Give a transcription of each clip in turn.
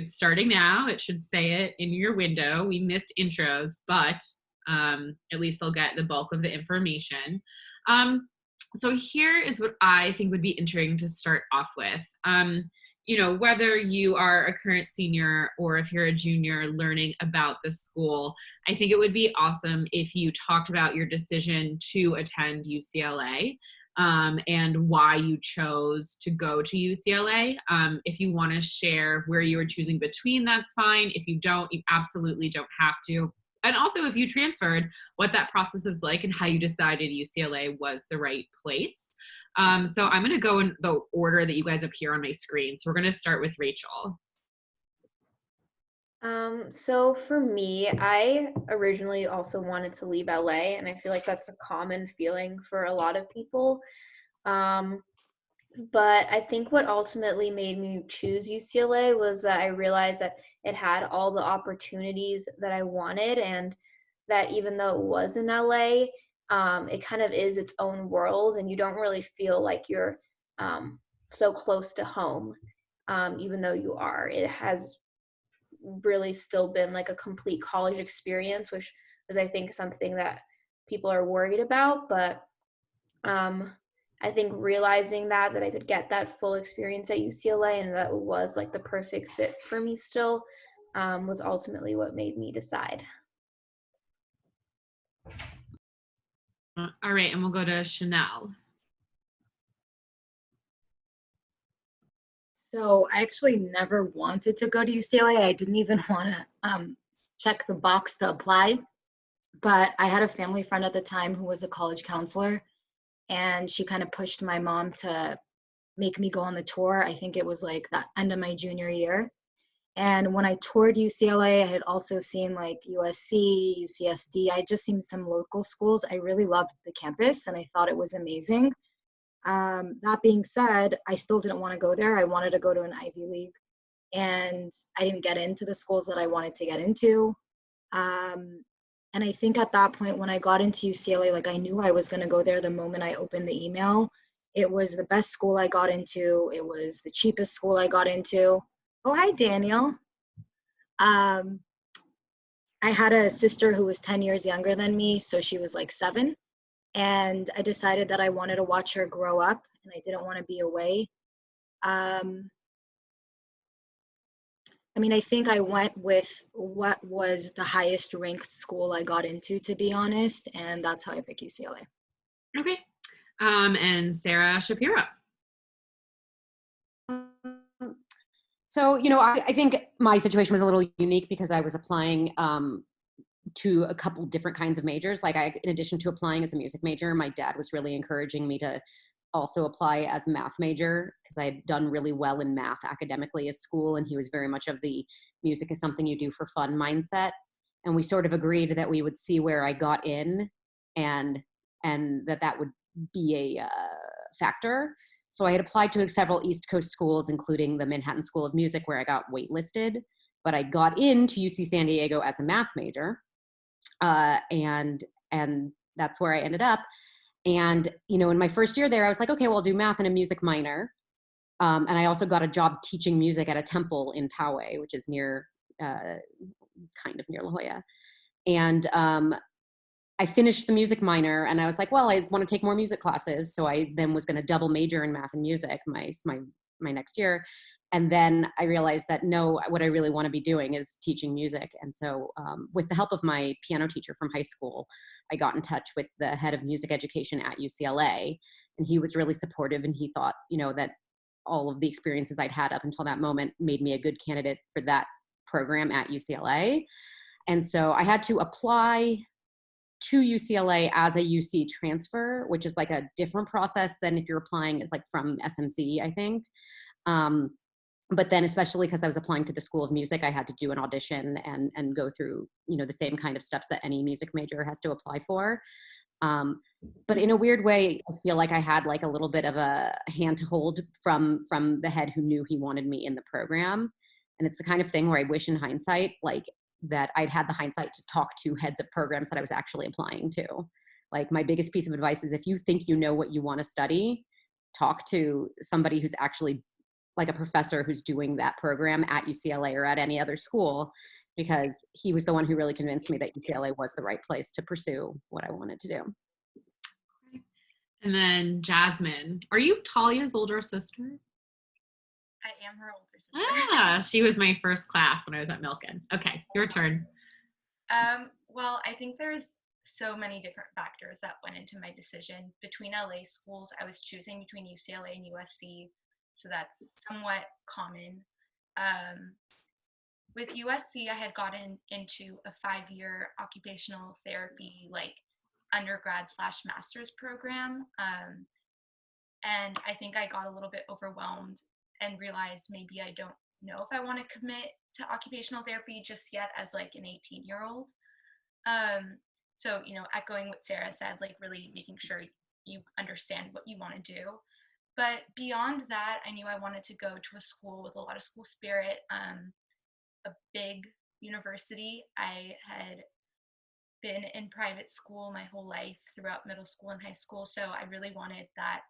It's starting now. It should say it in your window. We missed intros, but at least they'll get the bulk of the information. So here is what I think would be interesting to start off with. You know, whether you are a current senior or if you're a junior learning about the school, I think it would be awesome if you talked about your decision to attend UCLA. And why you chose to go to UCLA. If you want to share where you were choosing between, that's fine. If you don't, you absolutely don't have to. And also, if you transferred, what that process was like and how you decided UCLA was the right place. So I'm going to go in the order that you guys appear on my screen. So we're going to start with Rachel. So for me, I originally also wanted to leave LA, and I feel like that's a common feeling for a lot of people. But I think what ultimately made me choose UCLA was that I realized that it had all the opportunities that I wanted, and that even though it was in LA, it kind of is its own world, and you don't really feel like you're so close to home, even though you are. It has really still been like a complete college experience, which is, I think, something that people are worried about. But I think realizing that I could get that full experience at UCLA and that it was like the perfect fit for me still was ultimately what made me decide. All right, and we'll go to Chanel. So I actually never wanted to go to UCLA. I didn't even want to check the box to apply. But I had a family friend at the time who was a college counselor, and she kind of pushed my mom to make me go on the tour. I think it was like the end of my junior year. And when I toured UCLA, I had also seen like USC, UCSD. I just seen some local schools. I really loved the campus and I thought it was amazing. That being said, I still didn't want to go there. I wanted to go to an Ivy League, and I didn't get into the schools that I wanted to get into. And I think at that point, when I got into UCLA, like I knew I was going to go there the moment I opened the email. It was the best school I got into. It was the cheapest school I got into. Oh, hi, Daniel. I had a sister who was 10 years younger than me, so she was like 7. And I decided that I wanted to watch her grow up and I didn't want to be away. I mean, I think I went with what was the highest ranked school I got into, to be honest, and that's how I picked UCLA. Okay. And Sarah Shapiro. So, you know, I think my situation was a little unique because I was applying to a couple different kinds of majors. Like in addition to applying as a music major, my dad was really encouraging me to also apply as a math major because I had done really well in math academically at school. And he was very much of the music is something you do for fun mindset. And we sort of agreed that we would see where I got in and that would be a factor. So I had applied to several East Coast schools, including the Manhattan School of Music, where I got waitlisted, but I got into UC San Diego as a math major. And that's where I ended up. And, you know, in my first year there, I was like, okay, well, I'll do math and a music minor. And I also got a job teaching music at a temple in Poway, which is near, kind of near La Jolla. And I finished the music minor and I was like, well, I want to take more music classes. So I then was going to double major in math and music my next year. And then I realized that no, what I really want to be doing is teaching music. And so with the help of my piano teacher from high school, I got in touch with the head of music education at UCLA. And he was really supportive. And he thought, you know, that all of the experiences I'd had up until that moment made me a good candidate for that program at UCLA. And so I had to apply to UCLA as a UC transfer, which is like a different process than if you're applying it's like from SMC, I think. But then especially because I was applying to the School of Music, I had to do an audition and go through, you know, the same kind of steps that any music major has to apply for. But in a weird way, I feel like I had like a little bit of a hand to hold from the head who knew he wanted me in the program. And it's the kind of thing where I wish in hindsight, like that I'd had the hindsight to talk to heads of programs that I was actually applying to. Like my biggest piece of advice is if you think you know what you want to study, talk to somebody who's actually like a professor who's doing that program at UCLA or at any other school, because he was the one who really convinced me that UCLA was the right place to pursue what I wanted to do. And then Jasmine, are you Talia's older sister? I am her older sister. Ah, she was my first class when I was at Milken. Okay, your turn. Well, I think there's so many different factors that went into my decision. Between LA schools, I was choosing between UCLA and USC, so that's somewhat common. With USC, I had gotten into a 5-year occupational therapy, like undergrad / master's program. And I think I got a little bit overwhelmed and realized maybe I don't know if I want to commit to occupational therapy just yet as like an 18-year-old. So, echoing what Sarah said, like really making sure you understand what you want to do. But beyond that, I knew I wanted to go to a school with a lot of school spirit, a big university. I had been in private school my whole life throughout middle school and high school, so I really wanted that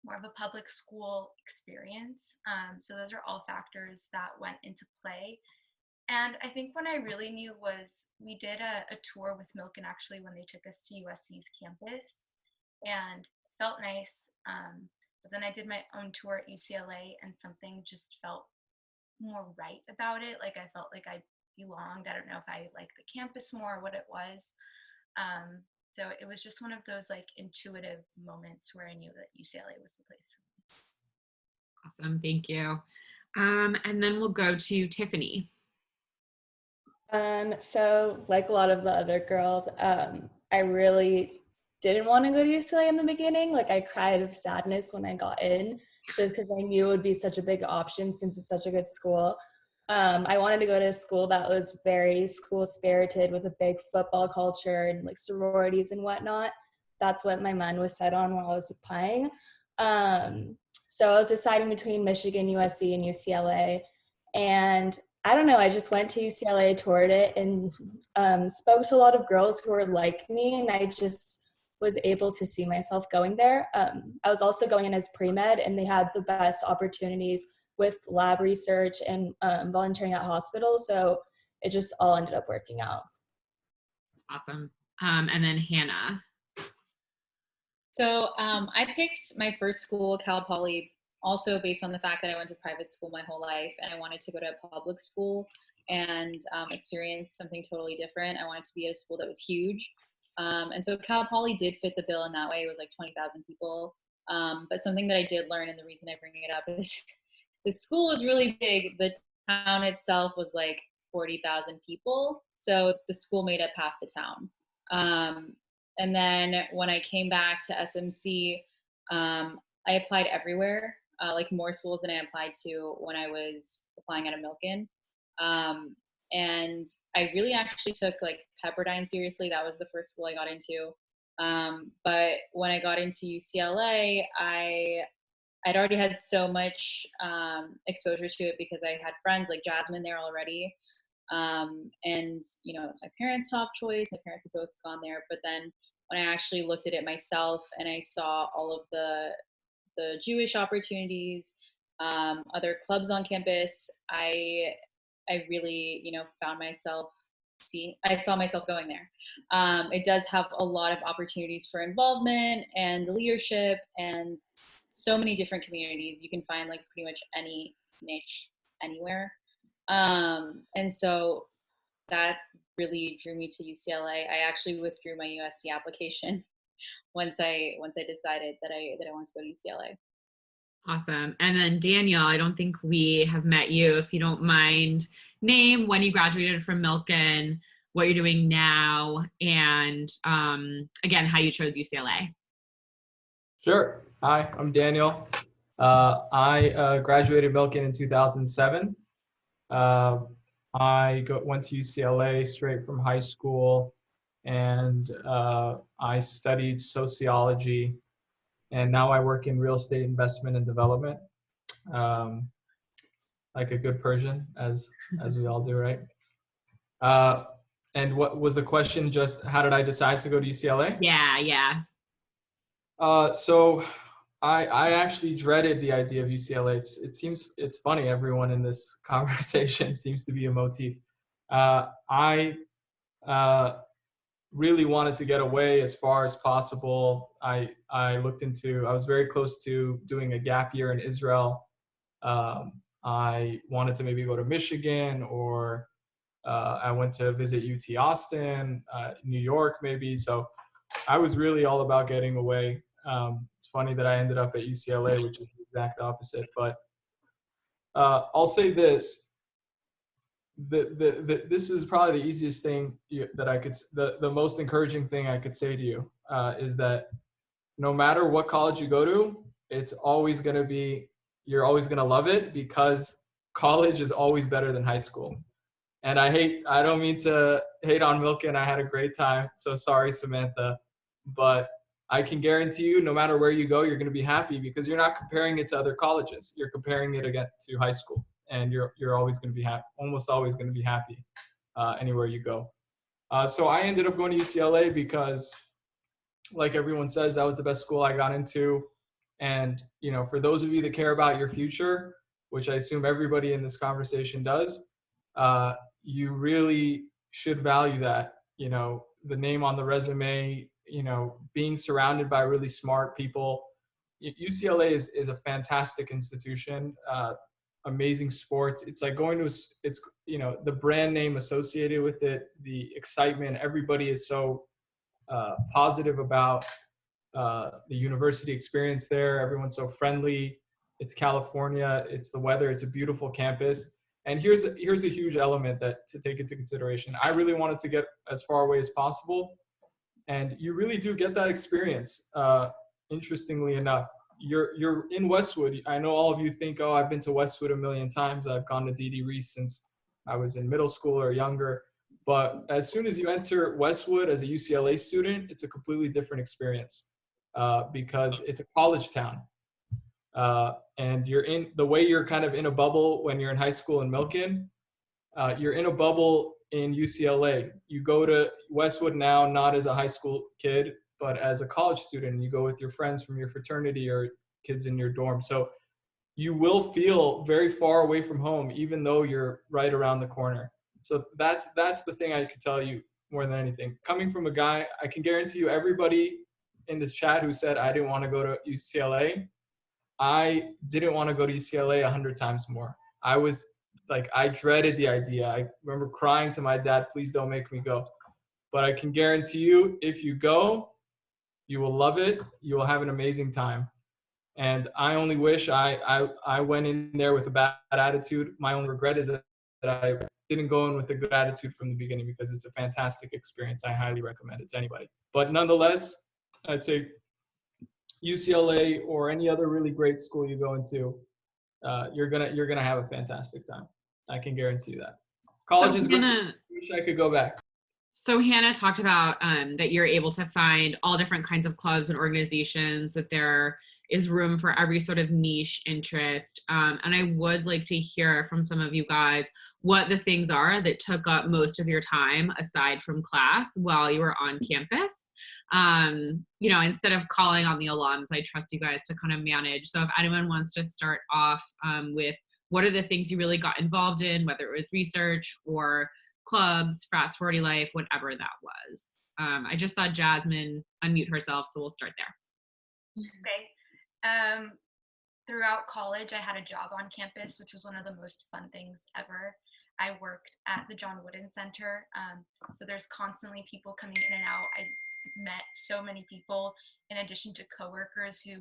more of a public school experience. So those are all factors that went into play. And I think when I really knew was we did a tour with Milken actually when they took us to USC's campus, and it felt nice. But then I did my own tour at UCLA, and something just felt more right about it. Like I felt like I belonged. I don't know if I liked the campus more or what it was. So it was just one of those like intuitive moments where I knew that UCLA was the place for me. Awesome, thank you. And then we'll go to Tiffany. So like a lot of the other girls, I really didn't want to go to UCLA in the beginning. Like I cried of sadness when I got in, just because I knew it would be such a big option since it's such a good school. I wanted to go to a school that was very school spirited with a big football culture and like sororities and whatnot. That's what my mind was set on when I was applying. So I was deciding between Michigan, USC, and UCLA. And I don't know, I just went to UCLA, toured it, and spoke to a lot of girls who were like me, and I just was able to see myself going there. I was also going in as pre-med, and they had the best opportunities with lab research and volunteering at hospitals, so it just all ended up working out. Awesome. And then Hannah. So I picked my first school, Cal Poly, also based on the fact that I went to private school my whole life and I wanted to go to a public school and experience something totally different. I wanted to be at a school that was huge. And so Cal Poly did fit the bill in that way. It was like 20,000 people. But something that I did learn, and the reason I bring it up, is the school was really big. The town itself was like 40,000 people. So the school made up half the town. And then when I came back to SMC, I applied everywhere, like more schools than I applied to when I was applying at a Milken. And I really actually took like Pepperdine seriously. That was the first school I got into. But when I got into UCLA, I'd already had so much exposure to it because I had friends like Jasmine there already. And, you know, it's my parents' top choice. My parents have both gone there. But then when I actually looked at it myself and I saw all of the Jewish opportunities, other clubs on campus, I really, you know, I saw myself going there. It does have a lot of opportunities for involvement and leadership and so many different communities. You can find like pretty much any niche anywhere. And so that really drew me to UCLA. I actually withdrew my USC application once I decided that I wanted to go to UCLA. Awesome. And then Daniel, I don't think we have met you. If you don't mind, name when you graduated from Milken, what you're doing now, and again, how you chose UCLA. Sure. Hi, I'm Daniel. I graduated Milken in 2007. I went to UCLA straight from high school, and I studied sociology, and now I work in real estate investment and development, like a good Persian, as we all do, right? And what was the question? Just how did I decide to go to UCLA? Yeah. So I actually dreaded the idea of UCLA. It's funny. Everyone in this conversation seems to be a motif. I really wanted to get away as far as possible. I was very close to doing a gap year in Israel. I wanted to maybe go to Michigan, or I went to visit UT Austin, New York maybe. So I was really all about getting away. It's funny that I ended up at UCLA, which is the exact opposite. But I'll say this: this is probably the easiest thing that I could, the most encouraging thing I could say to you is that no matter what college you go to, it's always going to be, you're always going to love it, because college is always better than high school. And I don't mean to hate on Milken. I had a great time. So sorry, Samantha. But I can guarantee you, no matter where you go, you're going to be happy, because you're not comparing it to other colleges. You're comparing it again to high school. And you're always going to be happy, almost always going to be happy anywhere you go. So I ended up going to UCLA because, like everyone says, that was the best school I got into. And, you know, for those of you that care about your future, which I assume everybody in this conversation does, you really should value that, you know, the name on the resume, you know, being surrounded by really smart people. UCLA is a fantastic institution, amazing sports. It's like going to, it's, you know, the brand name associated with it, the excitement, everybody is so positive about the university experience there. Everyone's so friendly. It's California. It's the weather. It's a beautiful campus. And here's a huge element that to take into consideration. I really wanted to get as far away as possible, and you really do get that experience. Interestingly enough, you're in Westwood. I know all of you think, oh, I've been to Westwood a million times. I've gone to D.D. Reese since I was in middle school or younger. But as soon as you enter Westwood as a UCLA student, it's a completely different experience because it's a college town. And you're in the way you're kind of in a bubble when you're in high school in Milken. You're in a bubble in UCLA. You go to Westwood now, not as a high school kid, but as a college student. You go with your friends from your fraternity or kids in your dorm. So you will feel very far away from home, even though you're right around the corner. So that's the thing I could tell you more than anything. Coming from a guy, I can guarantee you, everybody in this chat who said I didn't want to go to UCLA, I didn't want to go to UCLA 100 times more. I was like, I dreaded the idea. I remember crying to my dad, please don't make me go. But I can guarantee you, if you go, you will love it. You will have an amazing time. And I only wish I went in there with a bad attitude. My only regret is that I didn't go in with a good attitude from the beginning, because it's a fantastic experience. I highly recommend it to anybody. But nonetheless, I'd say UCLA or any other really great school you go into, you're gonna have a fantastic time. I can guarantee you that. College is great. I wish I could go back. So Hannah talked about that you're able to find all different kinds of clubs and organizations, that there is room for every sort of niche interest. And I would like to hear from some of you guys what the things are that took up most of your time aside from class while you were on campus. You know, instead of calling on the alums, I trust you guys to kind of manage. So if anyone wants to start off with what are the things you really got involved in, whether it was research or clubs, frat sorority life, whatever that was. I just saw Jasmine unmute herself, so we'll start there. Okay. Throughout college, I had a job on campus, which was one of the most fun things ever. I worked at the John Wooden Center, so there's constantly people coming in and out. I met so many people, in addition to coworkers who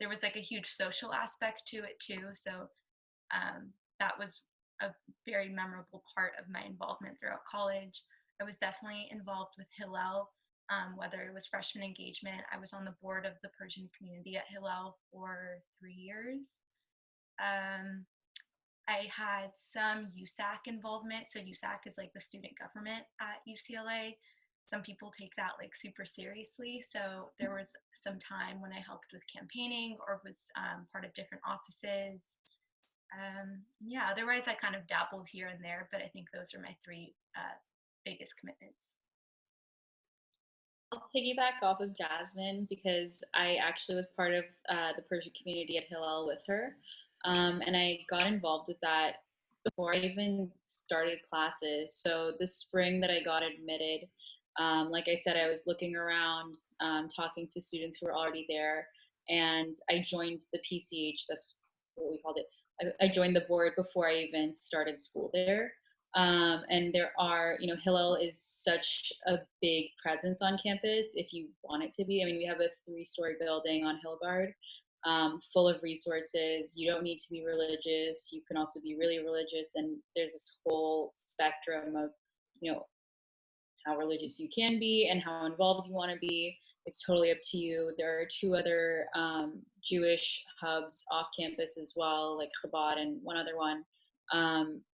there was like a huge social aspect to it too. So that was a very memorable part of my involvement throughout college. I was definitely involved with Hillel, whether it was freshman engagement. I was on the board of the Persian community at Hillel for 3 years. I had some Usac involvement. So Usac is like the student government at UCLA. Some people take that like super seriously. So there was some time when I helped with campaigning or was part of different offices. Yeah, otherwise I kind of dabbled here and there, but I think those are my 3 biggest commitments. I'll piggyback off of Jasmine because I actually was part of the Persian community at Hillel with her. And I got involved with that before I even started classes. So the spring that I got admitted, like I said, I was looking around, talking to students who were already there, and I joined the PCH, that's what we called it. I joined the board before I even started school there. And there are, Hillel is such a big presence on campus if you want it to be. I mean, we have a 3-story building on Hillgard, full of resources. You don't need to be religious. You can also be really religious. And there's this whole spectrum of, how religious you can be and how involved you want to be. It's totally up to you. There are 2 other Jewish hubs off campus as well, like Chabad and one other one.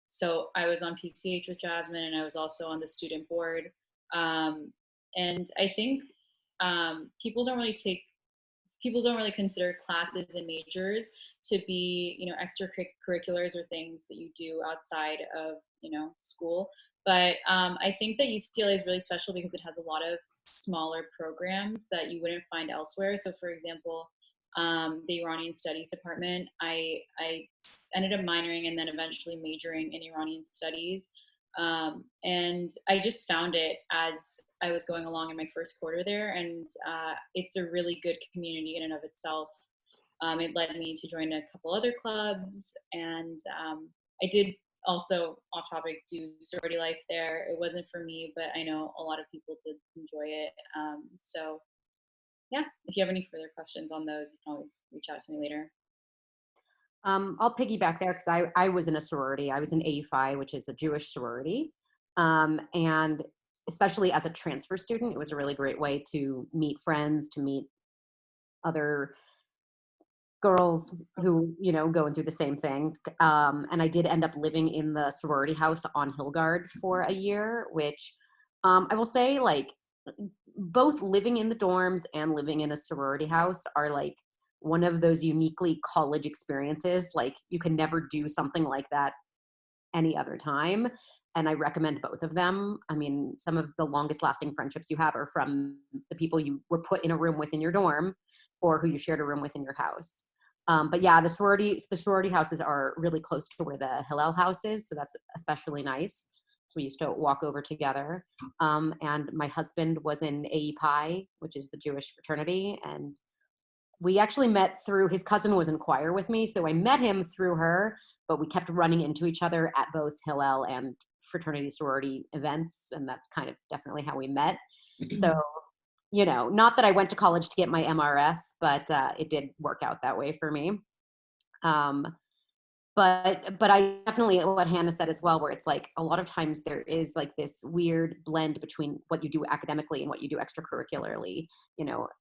So I was on PCH with Jasmine, and I was also on the student board. And I think people don't really consider classes and majors to be, extracurriculars or things that you do outside of, school. But I think that UCLA is really special because it has a lot of smaller programs that you wouldn't find elsewhere. So for example, the Iranian Studies department, I ended up minoring and then eventually majoring in Iranian Studies. And I just found it as I was going along in my first quarter there, and it's a really good community in and of itself. It led me to join a couple other clubs, and I did also, off topic, do sorority life there. It wasn't for me, but I know a lot of people did enjoy it. So yeah, if you have any further questions on those, you can always reach out to me later. I'll piggyback there because I was in a sorority. I was in AFI, which is a Jewish sorority. And especially as a transfer student, it was a really great way to meet friends, to meet other girls who, going through the same thing. And I did end up living in the sorority house on Hillgard for a year, which I will say, like, both living in the dorms and living in a sorority house are like one of those uniquely college experiences. Like, you can never do something like that any other time. And I recommend both of them. I mean, some of the longest lasting friendships you have are from the people you were put in a room with in your dorm or who you shared a room with in your house. But yeah, the sorority houses are really close to where the Hillel house is. So that's especially nice. So we used to walk over together. And my husband was in AEPI, which is the Jewish fraternity. And we actually met through, his cousin was in choir with me. So I met him through her, but we kept running into each other at both Hillel and fraternity sorority events. And that's kind of definitely how we met. So, not that I went to college to get my MRS, but it did work out that way for me. But I definitely, what Hannah said as well, where it's like a lot of times there is like this weird blend between what you do academically and what you do extracurricularly.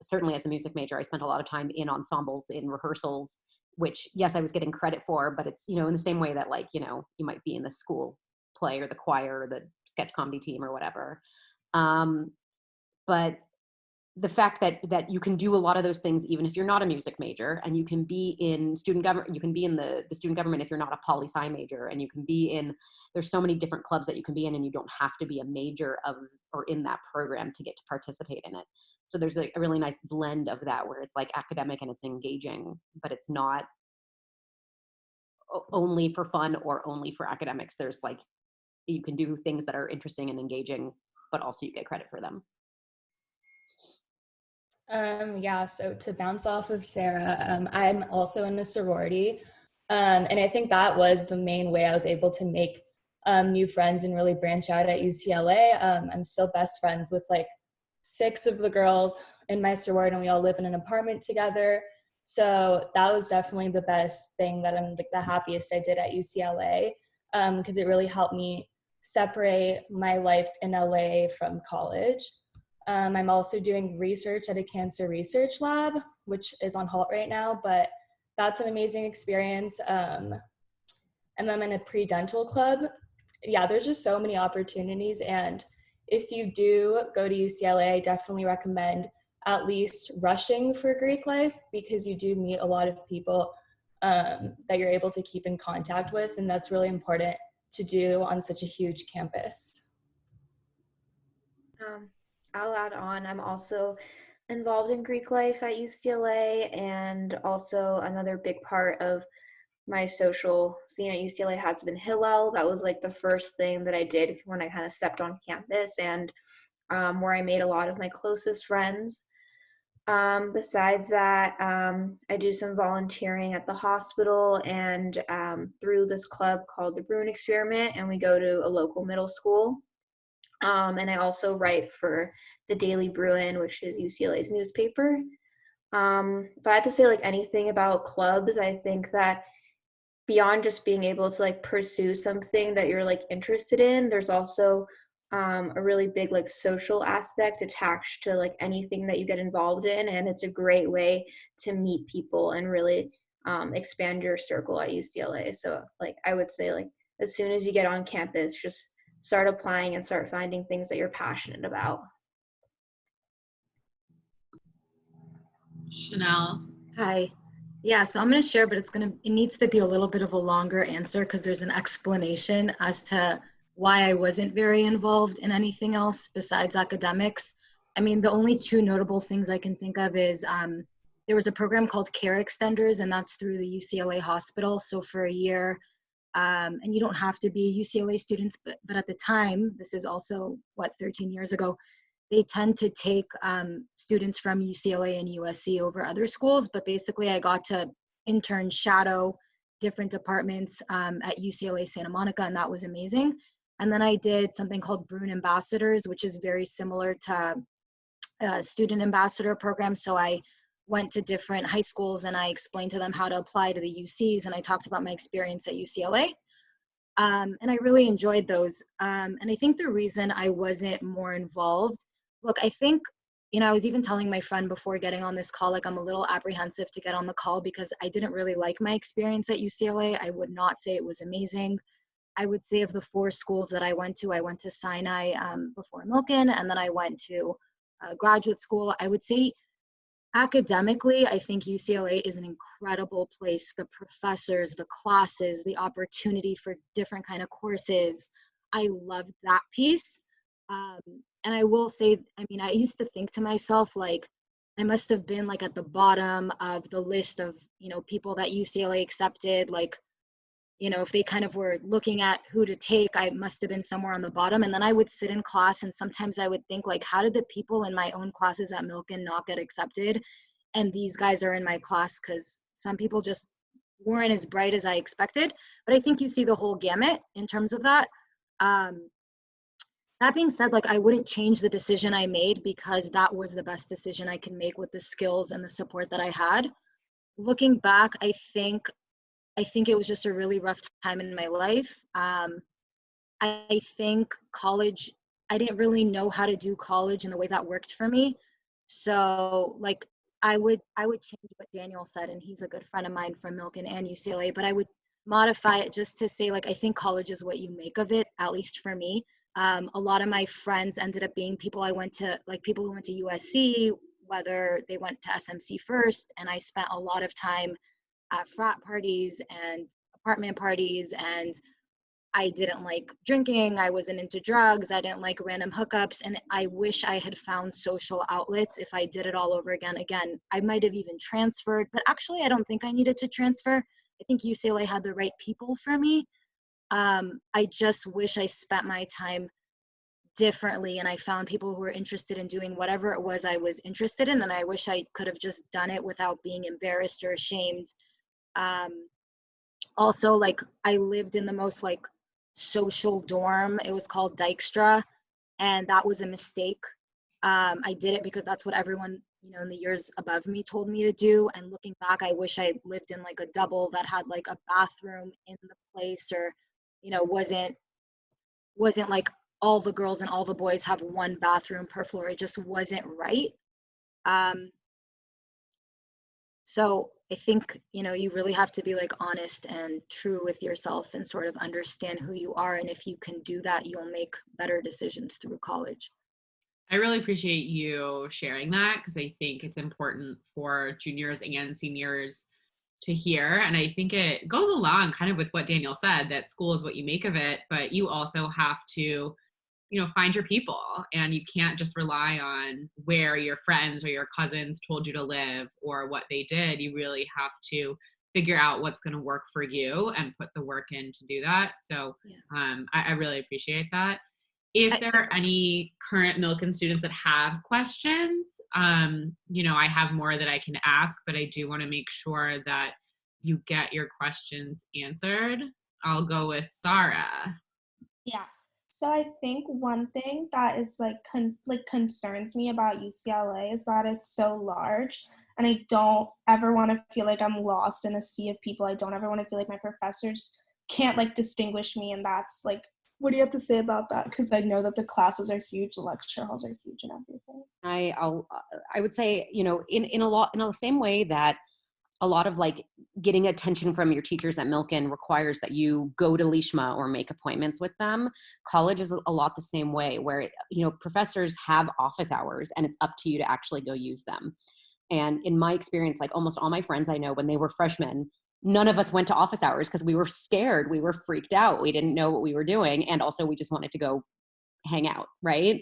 Certainly as a music major, I spent a lot of time in ensembles, in rehearsals, which yes, I was getting credit for, but it's, in the same way that like, you might be in the school play or the choir or the sketch comedy team or whatever. But the fact that you can do a lot of those things even if you're not a music major, and you can be in student government, you can be in the student government if you're not a poli-sci major, and you can be in, there's so many different clubs that you can be in, and you don't have to be a major of or in that program to get to participate in it. So there's a really nice blend of that where it's like academic and it's engaging, but it's not only for fun or only for academics. There's like, you can do things that are interesting and engaging, but also you get credit for them. Yeah, so to bounce off of Sarah, I'm also in a sorority. And I think that was the main way I was able to make new friends and really branch out at UCLA. I'm still best friends with like 6 of the girls in my sorority, and we all live in an apartment together. So that was definitely the best thing that I'm like the happiest I did at UCLA, because it really helped me separate my life in LA from college. I'm also doing research at a cancer research lab, which is on halt right now, but that's an amazing experience. And I'm in a pre-dental club. Yeah, there's just so many opportunities. And if you do go to UCLA, I definitely recommend at least rushing for Greek life, because you do meet a lot of people that you're able to keep in contact with. And that's really important to do on such a huge campus. I'll add on. I'm also involved in Greek life at UCLA, and also another big part of my social scene at UCLA has been Hillel. That was like the first thing that I did when I kind of stepped on campus, and where I made a lot of my closest friends. Besides that, I do some volunteering at the hospital and through this club called the Bruin Experiment, and we go to a local middle school. And I also write for the Daily Bruin, which is UCLA's newspaper. If I had to say like anything about clubs, I think that beyond just being able to like pursue something that you're like interested in, there's also a really big like social aspect attached to like anything that you get involved in, and it's a great way to meet people and really expand your circle at UCLA. So like I would say like as soon as you get on campus, just start applying and start finding things that you're passionate about. Chanel. Hi. Yeah, so I'm going to share, but it needs to be a little bit of a longer answer because there's an explanation as to why I wasn't very involved in anything else besides academics. I mean, the only two notable things I can think of is there was a program called Care Extenders, and that's through the UCLA hospital. So for a year, and you don't have to be a UCLA student, but at the time, this is also, 13 years ago, they tend to take students from UCLA and USC over other schools, but basically I got to intern shadow different departments at UCLA Santa Monica, and that was amazing. And then I did something called Bruin Ambassadors, which is very similar to a student ambassador program. So I went to different high schools and I explained to them how to apply to the UCs, and I talked about my experience at UCLA. And I really enjoyed those. And I think the reason I wasn't more involved, look, I think, I was even telling my friend before getting on this call, like I'm a little apprehensive to get on the call because I didn't really like my experience at UCLA. I would not say it was amazing. I would say of the 4 schools that I went to Sinai before Milken, and then I went to graduate school. I would say academically, I think UCLA is an incredible place. The professors, the classes, the opportunity for different kind of courses. I loved that piece. And I will say, I used to think to myself, like, I must have been like at the bottom of the list of, people that UCLA accepted. Like, if they kind of were looking at who to take, I must have been somewhere on the bottom. And then I would sit in class and sometimes I would think like, how did the people in my own classes at Milken not get accepted? And these guys are in my class, because some people just weren't as bright as I expected. But I think you see the whole gamut in terms of that. That being said, like I wouldn't change the decision I made because that was the best decision I could make with the skills and the support that I had. Looking back, I think it was just a really rough time in my life. I think college, I didn't really know how to do college in the way that worked for me. So like I would change what Daniel said, and he's a good friend of mine from Milken and UCLA, but I would modify it just to say like I think college is what you make of it, at least for me. A lot of my friends ended up being people who went to USC, whether they went to SMC first, and I spent a lot of time at frat parties and apartment parties, and I didn't like drinking, I wasn't into drugs, I didn't like random hookups, and I wish I had found social outlets if I did it all over again. Again, I might have even transferred, but actually I don't think I needed to transfer. I think UCLA had the right people for me. I just wish I spent my time differently and I found people who were interested in doing whatever it was I was interested in, and I wish I could have just done it without being embarrassed or ashamed. Also, like I lived in the most like social dorm. It was called Dykstra, and that was a mistake. I did it because that's what everyone, in the years above me told me to do. And looking back, I wish I lived in like a double that had like a bathroom in the place, or, wasn't like all the girls and all the boys have one bathroom per floor. It just wasn't right. So I think, you really have to be like honest and true with yourself and sort of understand who you are. And if you can do that, you'll make better decisions through college. I really appreciate you sharing that, because I think it's important for juniors and seniors to hear. And I think it goes along kind of with what Daniel said, that school is what you make of it, but you also have to find your people, and you can't just rely on where your friends or your cousins told you to live or what they did. You really have to figure out what's going to work for you and put the work in to do that. So I really appreciate that. If there are any current Milken students that have questions, I have more that I can ask, but I do want to make sure that you get your questions answered. I'll go with Sarah. Yeah. So I think one thing that is concerns me about UCLA is that it's so large, and I don't ever want to feel like I'm lost in a sea of people. I don't ever want to feel like my professors can't distinguish me, and that's what do you have to say about that? Because I know that the classes are huge, the lecture halls are huge, and everything. I would say, in the same way that a lot of getting attention from your teachers at Milken requires that you go to Lishma or make appointments with them. College is a lot the same way, where professors have office hours and it's up to you to actually go use them. And in my experience, almost all my friends I know, when they were freshmen, none of us went to office hours because we were scared, we were freaked out, we didn't know what we were doing, and also we just wanted to go hang out, right?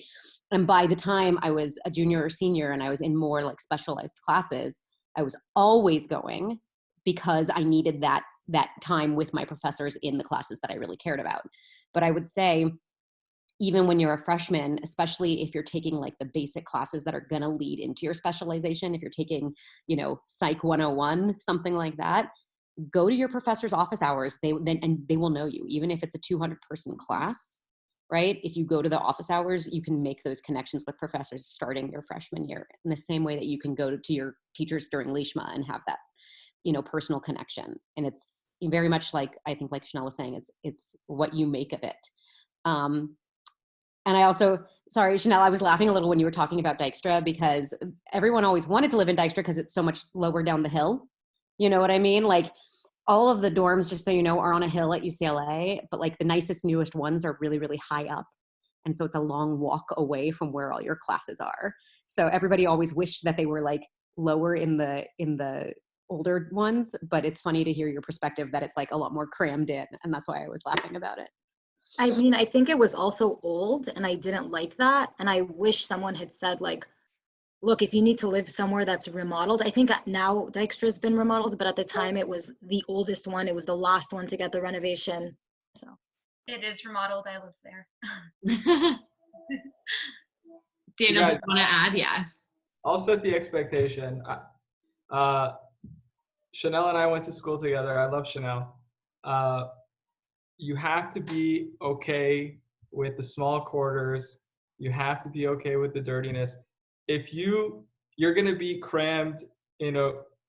And by the time I was a junior or senior and I was in more specialized classes, I was always going because I needed that time with my professors in the classes that I really cared about. But I would say, even when you're a freshman, especially if you're taking the basic classes that are going to lead into your specialization, if you're taking, Psych 101, something like that, go to your professor's office hours. They will know you, even if it's a 200-person class. Right? If you go to the office hours, you can make those connections with professors starting your freshman year in the same way that you can go to your teachers during Lishma and have that, personal connection. And it's very much I think Chanel was saying, it's what you make of it. And I also, sorry, Chanel, I was laughing a little when you were talking about Dykstra, because everyone always wanted to live in Dykstra because it's so much lower down the hill. You know what I mean? All of the dorms, just so you know, are on a hill at UCLA, but the nicest, newest ones are really, really high up. And so it's a long walk away from where all your classes are. So everybody always wished that they were lower in the older ones, but it's funny to hear your perspective that it's a lot more crammed in. And that's why I was laughing about it. I mean, I think it was also old and I didn't like that. And I wish someone had said look, if you need to live somewhere that's remodeled, I think now Dykstra has been remodeled, but at the time it was the oldest one. It was the last one to get the renovation. So it is remodeled. I live there. Daniel, do you want to add? Yeah. I'll set the expectation. Chanel and I went to school together. I love Chanel. You have to be okay with the small quarters. You have to be okay with the dirtiness. If you're going to be crammed,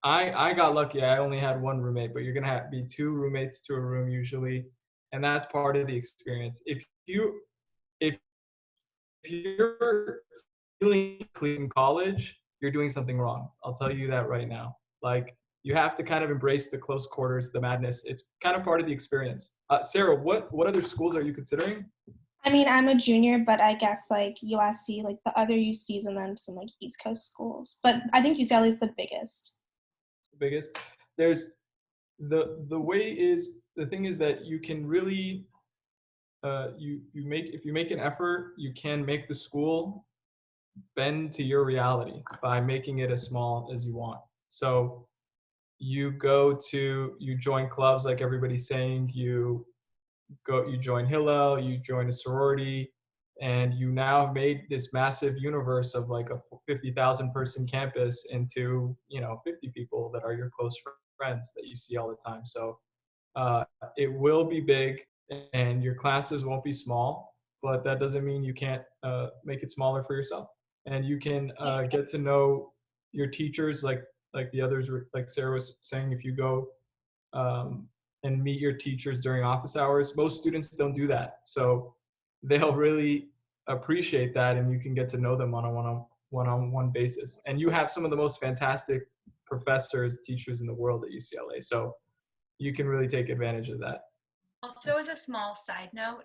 I got lucky. I only had one roommate, but you're going to be two roommates to a room usually. And that's part of the experience. If you're feeling clean in college, you're doing something wrong. I'll tell you that right now. You have to kind of embrace the close quarters, the madness. It's kind of part of the experience. Sarah, what other schools are you considering? I mean, I'm a junior, but I guess USC, the other UCs, and then some East Coast schools. But I think UCLA is the biggest. The biggest. There's the thing is that you can really if you make an effort, you can make the school bend to your reality by making it as small as you want. So you join clubs like everybody's saying, you join Hillel, you join a sorority, and you now have made this massive universe of a 50,000 person campus into 50 people that are your close friends that you see all the time. So it will be big and your classes won't be small, but that doesn't mean you can't make it smaller for yourself. And you can get to know your teachers like the others were, like Sarah was saying, if you go and meet your teachers during office hours. Most students don't do that. So they'll really appreciate that, and you can get to know them on a one-on-one basis. And you have some of the most fantastic professors, teachers in the world at UCLA. So you can really take advantage of that. Also, as a small side note,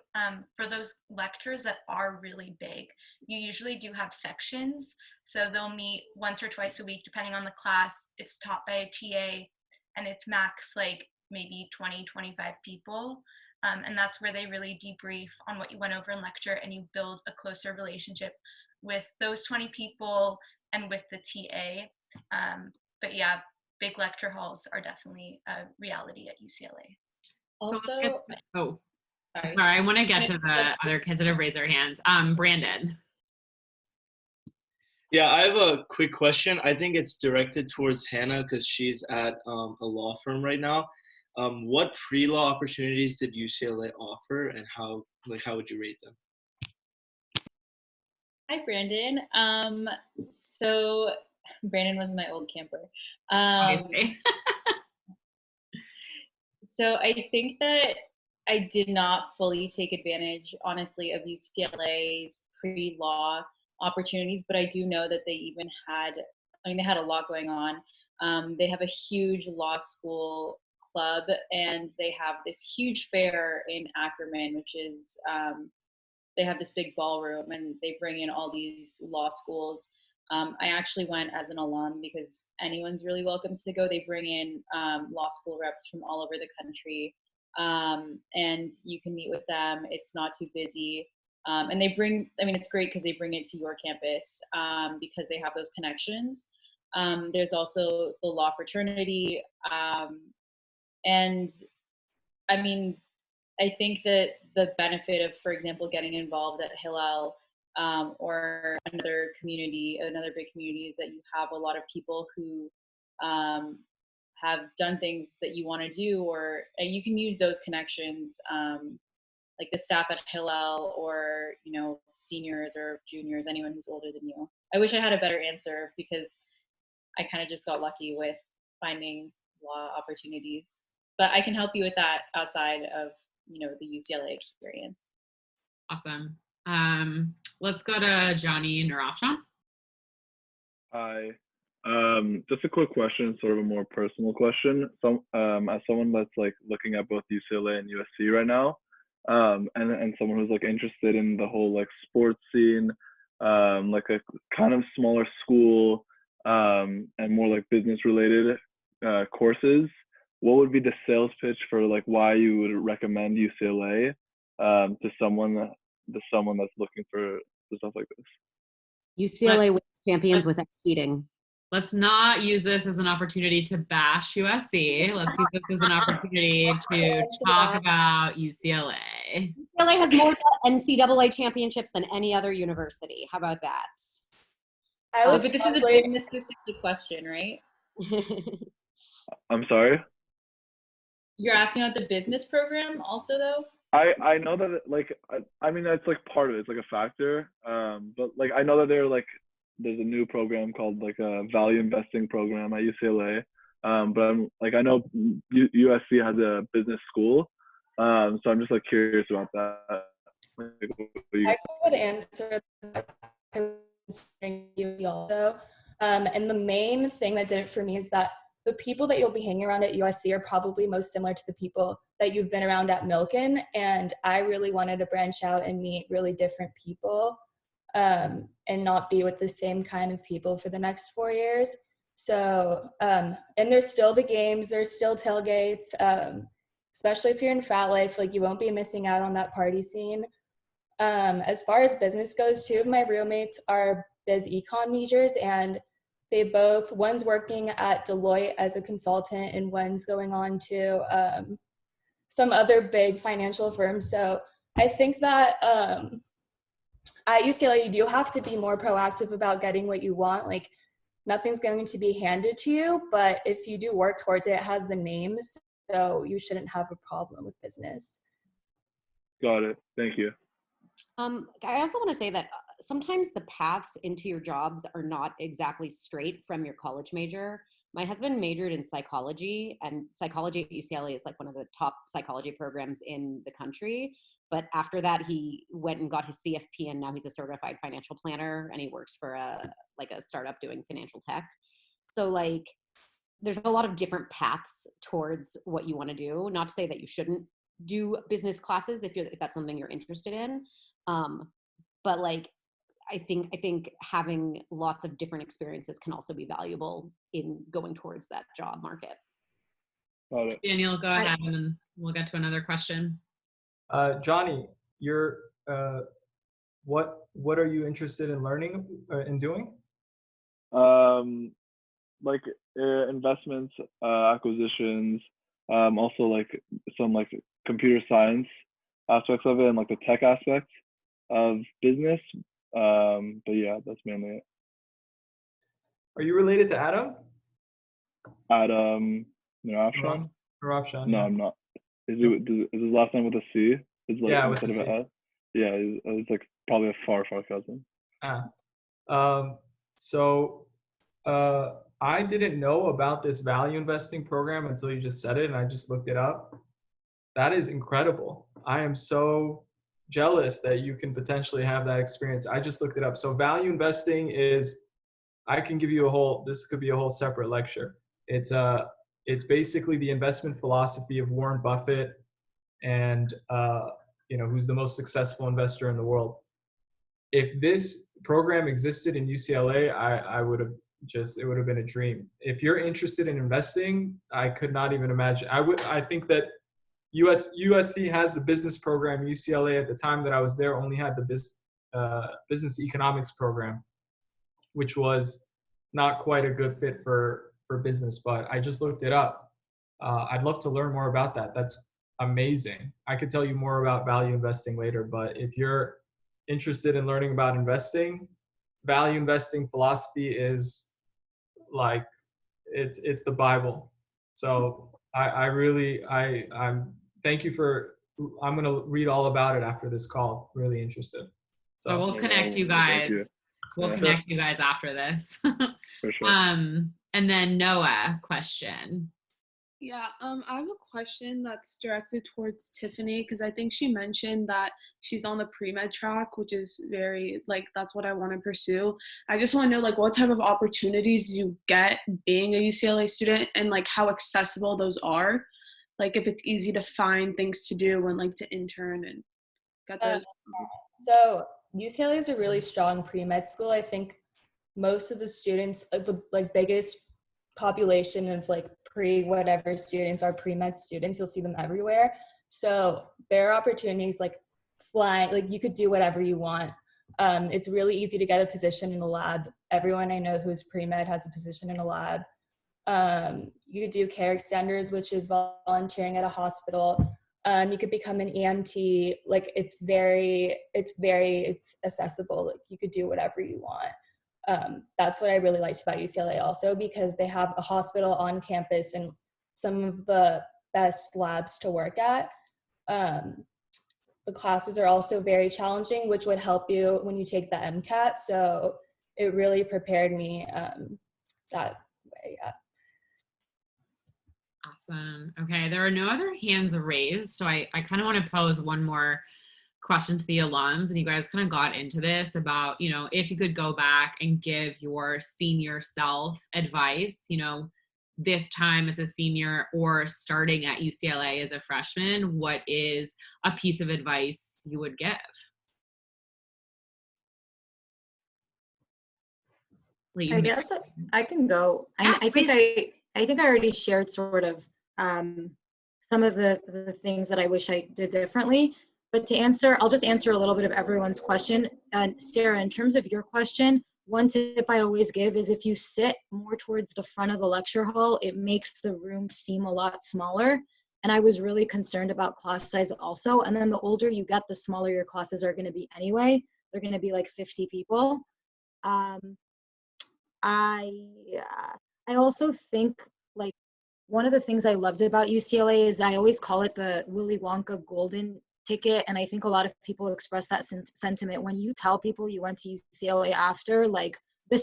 for those lectures that are really big, you usually do have sections. So they'll meet once or twice a week, depending on the class. It's taught by a TA, and it's max maybe 20, 25 people. And that's where they really debrief on what you went over in lecture, and you build a closer relationship with those 20 people and with the TA. But yeah, big lecture halls are definitely a reality at UCLA. Also, sorry, I want to get to the other kids that have raised their hands. Brandon. Yeah, I have a quick question. I think it's directed towards Hannah because she's at a law firm right now. What pre-law opportunities did UCLA offer, and how would you rate them? hi, Brandon. So Brandon was my old camper. So I think that I did not fully take advantage, honestly, of UCLA's pre-law opportunities, but I do know that they even had, they had a lot going on. They have a huge law school club, and they have this huge fair in Ackerman, which is, they have this big ballroom, and they bring in all these law schools. I actually went as an alum because anyone's really welcome to go. They bring in law school reps from all over the country, and you can meet with them. It's not too busy. And they bring, I mean, it's great because they bring it to your campus because they have those connections. There's also the law fraternity. And I mean, I think that the benefit of, for example, getting involved at Hillel or another big community is that you have a lot of people who have done things that you want to do, or you can use those connections, like the staff at Hillel, or seniors or juniors, anyone who's older than you. I wish I had a better answer because I kind of just got lucky with finding law opportunities, but I can help you with that outside of the UCLA experience. Awesome. Let's go to Johnny Narafshan. Hi. Just a quick question, sort of a more personal question. As someone that's like looking at both UCLA and USC right now, and someone who's like interested in the whole like sports scene, like a kind of smaller school, and more like business related courses, what would be the sales pitch for like why you would recommend UCLA to someone that's looking for stuff like this? UCLA wins champions without cheating. Let's not use this as an opportunity to bash USC. Let's use this as an opportunity to talk about UCLA. UCLA has more NCAA championships than any other university. How about that? But this is a business specific question, right? I'm sorry? You're asking about the business program also, though? I know that like I mean that's like part of it. It's like a factor. But like I know that there's a new program called like a value investing program at UCLA. But I know USC has a business school. So I'm just like curious about that. I could answer that considering you also. And the main thing that did it for me is that the people that you'll be hanging around at USC are probably most similar to the people that you've been around at Milken. And I really wanted to branch out and meet really different people, and not be with the same kind of people for the next 4 years. So, and there's still the games, there's still tailgates, especially if you're in frat life, like you won't be missing out on that party scene. As far as business goes, 2 of my roommates are biz econ majors, and one's working at Deloitte as a consultant, and one's going on to some other big financial firm. So I think that at UCLA, you do have to be more proactive about getting what you want. Like nothing's going to be handed to you, but if you do work towards it, it has the names, so you shouldn't have a problem with business. Got it. Thank you. I also want to say that sometimes the paths into your jobs are not exactly straight from your college major. My husband majored in psychology, and psychology at UCLA is like one of the top psychology programs in the country. But after that, he went and got his CFP, and now he's a certified financial planner, and he works for a startup doing financial tech. So like, there's a lot of different paths towards what you want to do. Not to say that you shouldn't do business classes if that's something you're interested in. But like, I think having lots of different experiences can also be valuable in going towards that job market. Got it. Daniel, go ahead and then we'll get to another question. Johnny, you're what are you interested in learning in doing? Like investments, acquisitions, also like some like computer science aspects of it and like the tech aspects of business. But yeah, that's mainly it. Are you related to Adam? Adam Narafshan? Narafshan. No, I'm not. Is his last name with a C? Is like Yeah, with instead a of C. an S? Yeah, it's like probably a far cousin. So I didn't know about this value investing program until you just said it, and I just looked it up. That is incredible. I am so jealous that you can potentially have that experience. I just looked it up. So value investing is, I can give you this could be a whole separate lecture. It's basically the investment philosophy of Warren Buffett and who's the most successful investor in the world. If this program existed in UCLA, I would have it would have been a dream. If you're interested in investing, I could not even imagine. I think that USC has the business program. UCLA at the time that I was there only had the business economics program, which was not quite a good fit for business, but I just looked it up. I'd love to learn more about that. That's amazing. I could tell you more about value investing later, but if you're interested in learning about investing, value investing philosophy is like, it's the Bible. So I'm thank you for, I'm going to read all about it after this call. Really interested. So we'll connect you guys. We'll connect you guys after this. For sure. And then Noah, question. Yeah, I have a question that's directed towards Tiffany, because I think she mentioned that she's on the pre-med track, which is very, like, that's what I want to pursue. I just want to know, like, what type of opportunities you get being a UCLA student and, like, how accessible those are. Like, if it's easy to find things to do and, like, to intern and get those. So UCLA is a really strong pre-med school. I think most of the students, the like biggest population of like pre-whatever students are pre-med students. You'll see them everywhere. So there are opportunities like flying, like you could do whatever you want. It's really easy to get a position in a lab. Everyone I know who's pre-med has a position in a lab. You could do care extenders, which is volunteering at a hospital. You could become an EMT. Like it's accessible. Like you could do whatever you want. That's what I really liked about UCLA also, because they have a hospital on campus and some of the best labs to work at. The classes are also very challenging, which would help you when you take the MCAT. So it really prepared me that way. Yeah. Awesome. Okay, there are no other hands raised, so I kind of want to pose one more question to the alums, and you guys kind of got into this about, if you could go back and give your senior self advice, this time as a senior or starting at UCLA as a freshman, what is a piece of advice you would give? I guess I can go. Yeah, I think I already shared sort of some of the things that I wish I did differently. But I'll just answer a little bit of everyone's question. And Sarah, in terms of your question, one tip I always give is if you sit more towards the front of the lecture hall, it makes the room seem a lot smaller. And I was really concerned about class size also. And then the older you get, the smaller your classes are going to be anyway. They're going to be like 50 people. I also think like one of the things I loved about UCLA is I always call it the Willy Wonka golden ticket. And I think a lot of people express that sentiment when you tell people you went to UCLA after, like the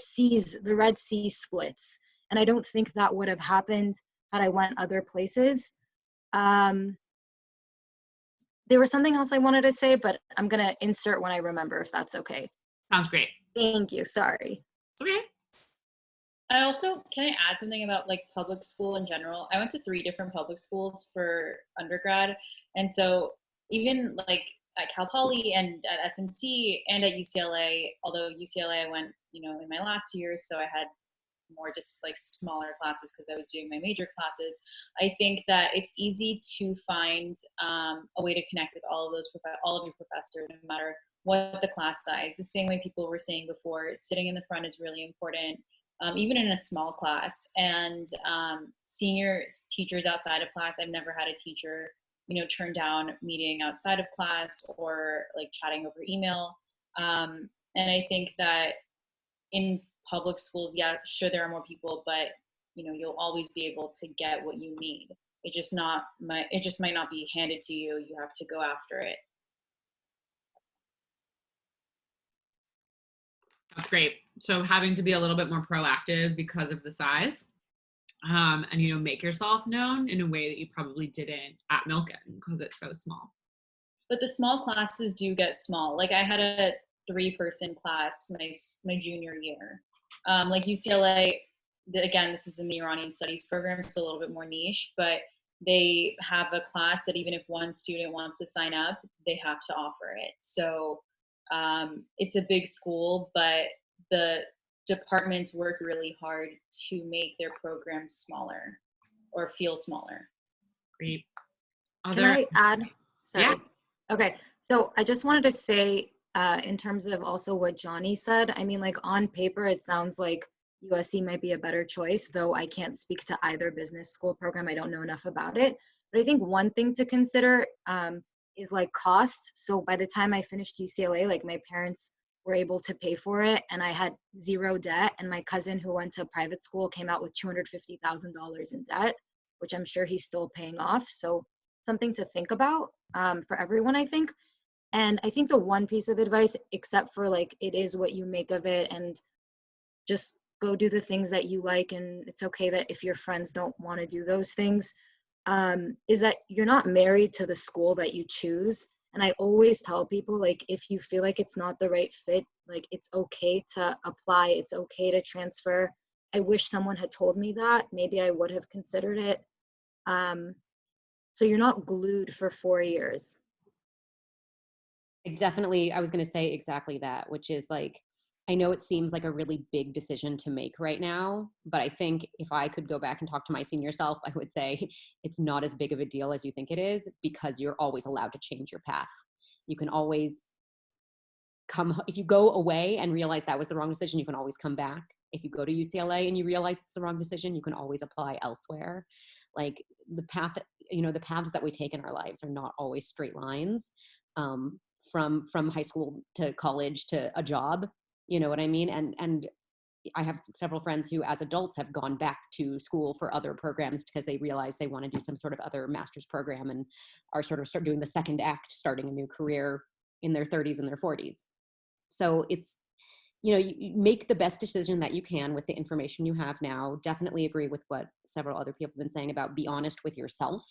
Red Sea splits. And I don't think that would have happened had I went other places. There was something else I wanted to say, but I'm going to insert when I remember, if that's okay. Sounds great. Thank you. Sorry. Okay. Can I add something about like public school in general? I went to 3 different public schools for undergrad. And so even like at Cal Poly and at SMC and at UCLA, although UCLA I went, in my last year, so I had more just like smaller classes because I was doing my major classes, I think that it's easy to find a way to connect with all of your professors, no matter what the class size. The same way people were saying before, sitting in the front is really important, even in a small class. And senior teachers outside of class, I've never had a teacher, turn down meeting outside of class or like chatting over email. And I think that in public schools, yeah, sure, there are more people, but you'll always be able to get what you need. It just might not be handed to you. You have to go after it. That's great. So having to be a little bit more proactive because of the size, and make yourself known in a way that you probably didn't at Milken because it's so small. But the small classes do get small. Like I had a 3-person class my junior year. Like UCLA, again, this is in the Iranian Studies program, so a little bit more niche, but they have a class that even if one student wants to sign up, they have to offer it. So it's a big school, but the departments work really hard to make their programs smaller or feel smaller. Great. Can I add? Sorry. Yeah. Okay. So I just wanted to say, in terms of also what Johnny said, I mean, like on paper, it sounds like USC might be a better choice, though I can't speak to either business school program. I don't know enough about it. But I think one thing to consider is like cost. So by the time I finished UCLA, like my parents were able to pay for it and I had zero debt. And my cousin who went to private school came out with $250,000 in debt, which I'm sure he's still paying off. So something to think about for everyone, I think. And I think the one piece of advice, except for like, it is what you make of it and just go do the things that you like. And it's okay that if your friends don't want to do those things, is that you're not married to the school that you choose. And I always tell people, like, if you feel like it's not the right fit, like it's okay to apply. It's okay to transfer. I wish someone had told me that. Maybe I would have considered it. So you're not glued for 4 years. I was going to say exactly that, which is like, I know it seems like a really big decision to make right now, but I think if I could go back and talk to my senior self, I would say it's not as big of a deal as you think it is, because you're always allowed to change your path. You can always if you go away and realize that was the wrong decision, you can always come back. If you go to UCLA and you realize it's the wrong decision, you can always apply elsewhere. Like the paths that we take in our lives are not always straight lines. From high school to college to a job, you know what I mean? And I have several friends who as adults have gone back to school for other programs because they realize they want to do some sort of other master's program and are sort of start doing the second act, starting a new career in their 30s and their 40s. So it's, you make the best decision that you can with the information you have now. Definitely agree with what several other people have been saying about be honest with yourself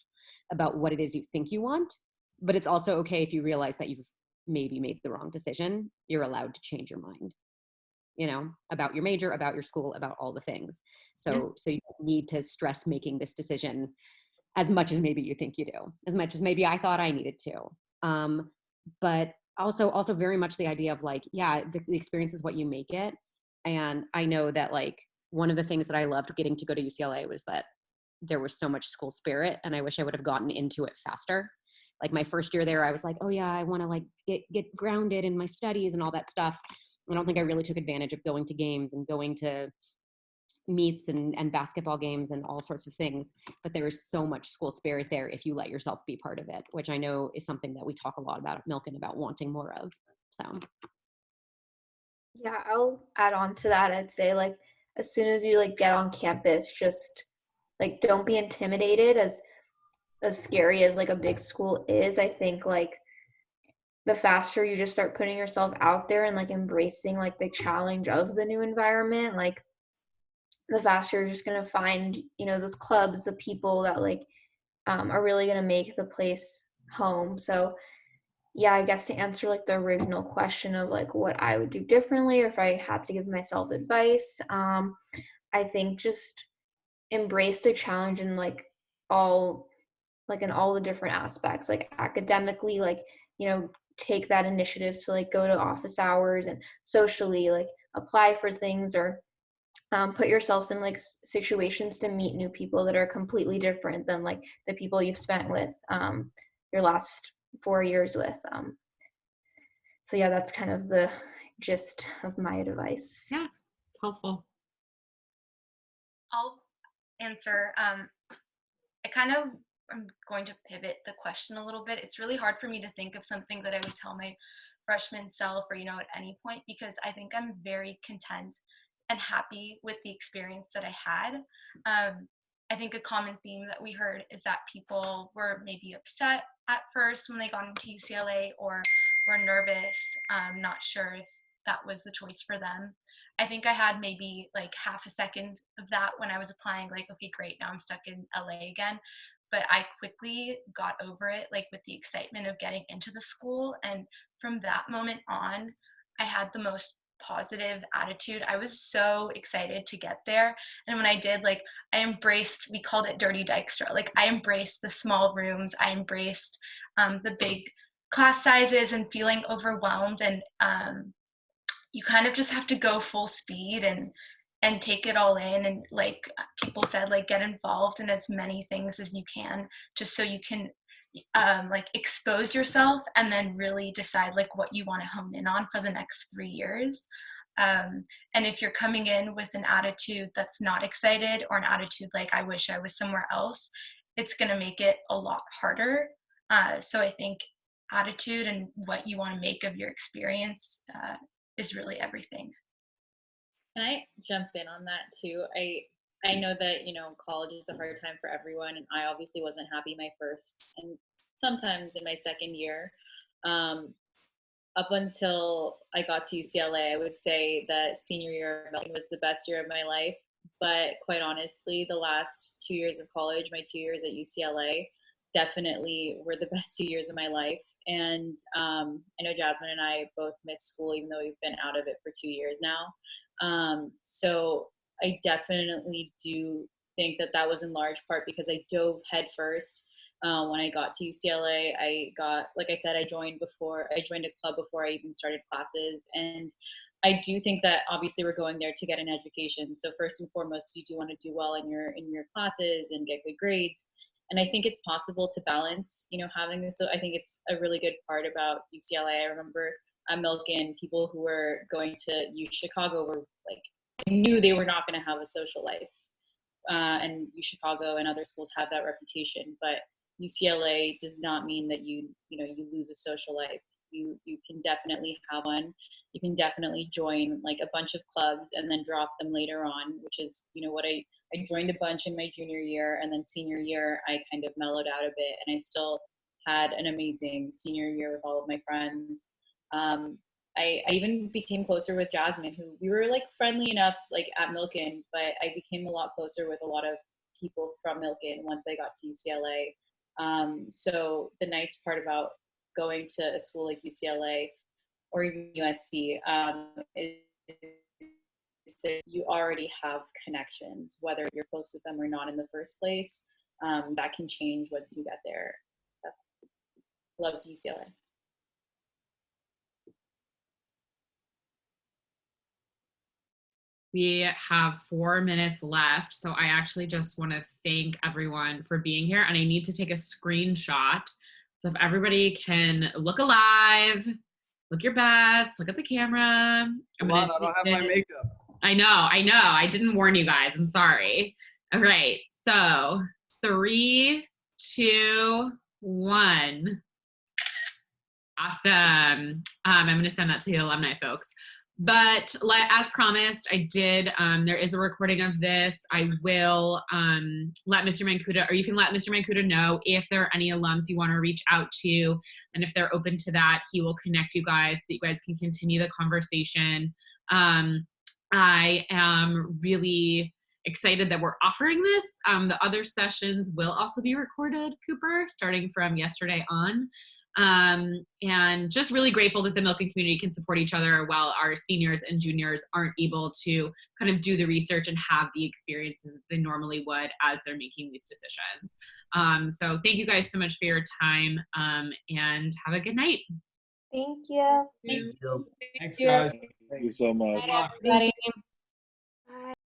about what it is you think you want. But it's also okay if you realize that you've maybe made the wrong decision. You're allowed to change your mind, about your major, about your school, about all the things. So you don't need to stress making this decision as much as maybe you think you do, as much as maybe I thought I needed to. But also very much the idea of like, yeah, the experience is what you make it. And I know that like one of the things that I loved getting to go to UCLA was that there was so much school spirit, and I wish I would have gotten into it faster. Like my first year there, I was like, oh yeah, I want to like get grounded in my studies and all that stuff. I don't think I really took advantage of going to games and going to meets and basketball games and all sorts of things. But there is so much school spirit there if you let yourself be part of it, which I know is something that we talk a lot about at Milken, about wanting more of. So. Yeah, I'll add on to that. I'd say like as soon as you like get on campus, just like don't be intimidated. As scary as like a big school is, I think like the faster you just start putting yourself out there and like embracing like the challenge of the new environment, like the faster you're just going to find, those clubs, the people that like are really going to make the place home. So yeah, I guess to answer like the original question of like what I would do differently or if I had to give myself advice, I think just embrace the challenge in like in all the different aspects, like academically, like, take that initiative to like go to office hours and socially like apply for things or put yourself in like situations to meet new people that are completely different than like the people you've spent with your last 4 years with. So yeah, that's kind of the gist of my advice. Yeah, it's helpful. I'll answer. I'm going to pivot the question a little bit. It's really hard for me to think of something that I would tell my freshman self or, at any point, because I think I'm very content and happy with the experience that I had. I think a common theme that we heard is that people were maybe upset at first when they got into UCLA or were nervous, not sure if that was the choice for them. I think I had maybe like half a second of that when I was applying, like, okay, great, now I'm stuck in LA again. But I quickly got over it, like with the excitement of getting into the school. And from that moment on, I had the most positive attitude. I was so excited to get there. And when I did, like, I embraced, we called it Dirty Dykstra. Like, I embraced the small rooms. I embraced the big class sizes and feeling overwhelmed. And you kind of just have to go full speed and take it all in, and like people said, like, get involved in as many things as you can, just so you can like expose yourself and then really decide like what you want to hone in on for the next 3 years. And if you're coming in with an attitude that's not excited, or an attitude like, I wish I was somewhere else, it's going to make it a lot harder. So I think attitude and what you want to make of your experience is really everything. Can I jump in on that too? I know that, college is a hard time for everyone, and I obviously wasn't happy my first and sometimes in my second year. Up until I got to UCLA, I would say that senior year of Milken was the best year of my life. But quite honestly, the last 2 years of college, my 2 years at UCLA, definitely were the best 2 years of my life. And I know Jasmine and I both missed school, even though we've been out of it for 2 years now. So I definitely do think that was in large part because I dove headfirst. When I got to UCLA, like I said, I joined a club before I even started classes. And I do think that obviously we're going there to get an education. So first and foremost, you do want to do well in your classes and get good grades. And I think it's possible to balance, having this. So I think it's a really good part about UCLA. I remember at Milken, people who were going to Chicago were like, I knew they were not going to have a social life. And Chicago and other schools have that reputation, but UCLA does not mean that you lose a social life. You can definitely have one. You can definitely join like a bunch of clubs and then drop them later on, which is, what I joined a bunch in my junior year, and then senior year, I kind of mellowed out a bit, and I still had an amazing senior year with all of my friends. I even became closer with Jasmine, who we were like friendly enough like at Milken, but I became a lot closer with a lot of people from Milken once I got to UCLA. So the nice part about going to a school like UCLA or even USC is that you already have connections, whether you're close with them or not in the first place. That can change once you get there. Loved UCLA. We have 4 minutes left, so I actually just want to thank everyone for being here, and I need to take a screenshot. So if everybody can look alive, look your best, look at the camera. Come on, I don't have my makeup. I know. I didn't warn you guys. I'm sorry. All right. So 3, 2, 1. Awesome. I'm going to send that to the alumni folks. But as promised, I did, there is a recording of this. I will let Mr. Mancuda, or you can let Mr. Mancuda know if there are any alums you want to reach out to. And if they're open to that, he will connect you guys so that you guys can continue the conversation. I am really excited that we're offering this. The other sessions will also be recorded, Cooper, starting from yesterday on. And just really grateful that the Milken community can support each other while our seniors and juniors aren't able to kind of do the research and have the experiences that they normally would as they're making these decisions. So thank you guys so much for your time, and have a good night. Thank you. Thank you. Thanks, guys. Thank you so much. Bye, everybody.